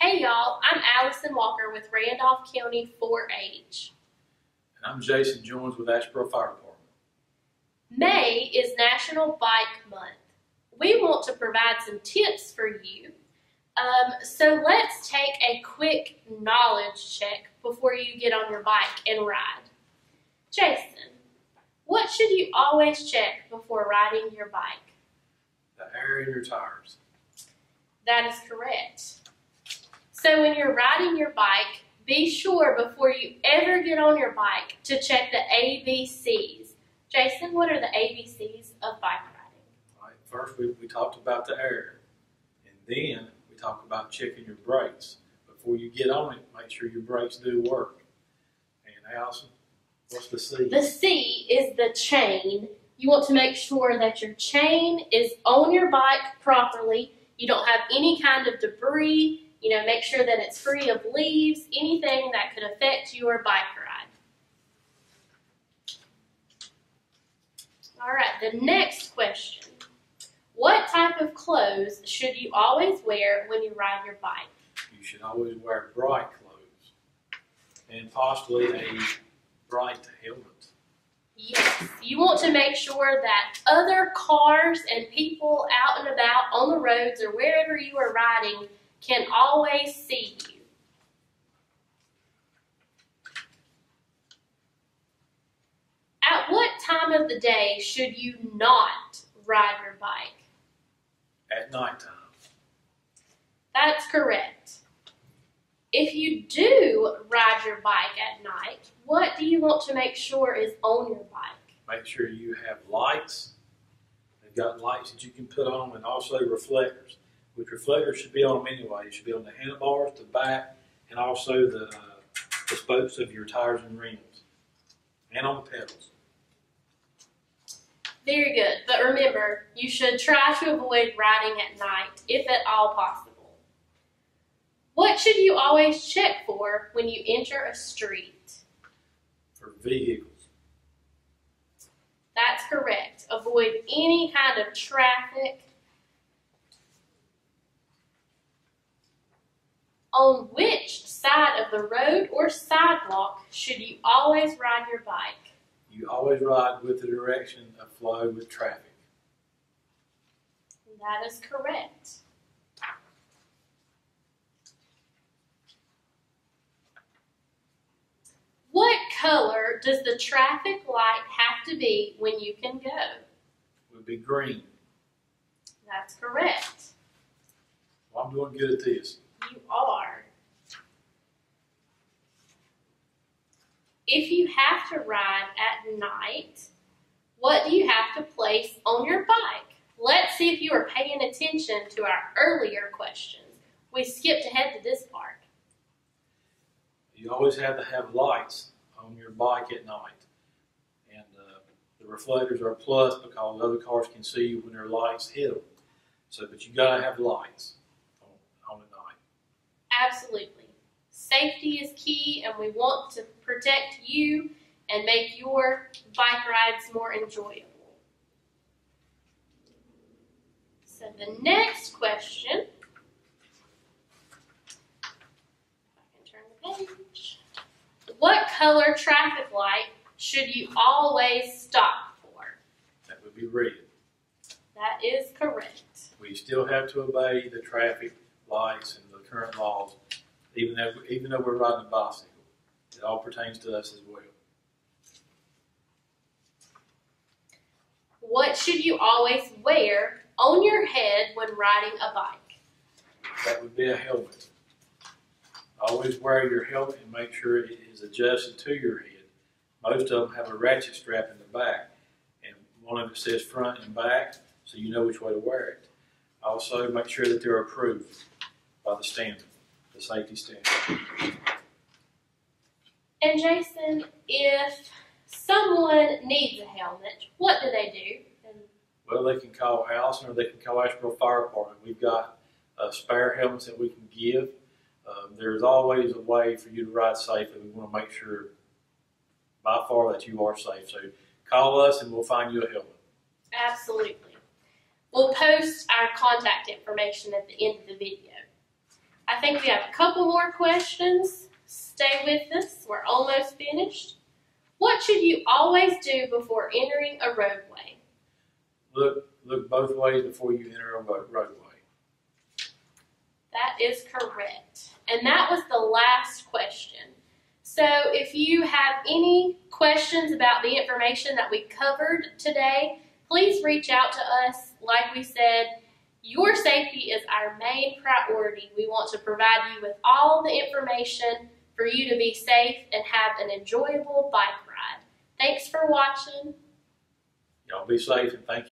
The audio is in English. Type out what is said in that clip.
Hey y'all, I'm Allison Walker with Randolph County 4-H. And I'm Jason Jones with Asheboro Fire Department. May is National Bike Month. We want to provide some tips for you. So let's take a quick knowledge check before you get on your bike and ride. Jason, what should you always check before riding your bike? The air in your tires. That is correct. So when you're riding your bike, be sure before you ever get on your bike to check the ABCs. Jason, what are the ABCs of bike riding? All right, first we talked about the air, and then we talked about checking your brakes. Before you get on it, make sure your brakes do work. And Allison, what's the C? The C is the chain. You want to make sure that your chain is on your bike properly. You don't have any kind of debris. Make sure that it's free of leaves, anything that could affect your bike ride. All right, the next question. What type of clothes should you always wear when you ride your bike? You should always wear bright clothes and possibly a bright helmet. Yes, you want to make sure that other cars and people out and about on the roads or wherever you are riding can always see you. At what time of the day should you not ride your bike? At nighttime. That's correct. If you do ride your bike at night, what do you want to make sure is on your bike? Make sure you have lights. They've got lights that you can put on, and also reflectors. Which reflectors should be on them anyway. It should be on the handlebars, the back, and also the spokes of your tires and rims, and on the pedals. Very good. But remember, you should try to avoid riding at night, if at all possible. What should you always check for when you enter a street? For vehicles. That's correct. Avoid any kind of traffic. On which side of the road or sidewalk should you always ride your bike? You always ride with the direction of flow with traffic. That is correct. What color does the traffic light have to be when you can go? It would be green. That's correct. Well, I'm doing good at this. You are. If you have to ride at night, what do you have to place on your bike? Let's see if you are paying attention to our earlier questions. We skipped ahead to this part. You always have to have lights on your bike at night. And the reflectors are a plus because other cars can see you when their lights hit them. But you got to have lights on at night. Absolutely. Safety is key, and we want to protect you and make your bike rides more enjoyable. So the next question, if I can turn the page. What color traffic light should you always stop for? That would be red. That is correct. We still have to obey the traffic lights and the current laws, even though we're riding a bicycle. It all pertains to us as well. What should you always wear on your head when riding a bike? That would be a helmet. Always wear your helmet and make sure it is adjusted to your head. Most of them have a ratchet strap in the back, and one of it says front and back, so you know which way to wear it. Also, make sure that they're approved by the standard, the safety standard. And Jason, if someone needs a helmet, what do they do? Well, they can call Allison or they can call Asheboro Fire Department. We've got spare helmets that we can give. There's always a way for you to ride safely. We want to make sure by far that you are safe. So call us and we'll find you a helmet. Absolutely. We'll post our contact information at the end of the video. I think we have a couple more questions. Stay with us. We're almost finished. What should you always do before entering a roadway? Look both ways before you enter a roadway. That is correct. And that was the last question. So if you have any questions about the information that we covered today, please reach out to us. Like we said, your safety is our main priority. We want to provide you with all the information for you to be safe and have an enjoyable bike ride. Thanks for watching. Y'all be safe and thank you.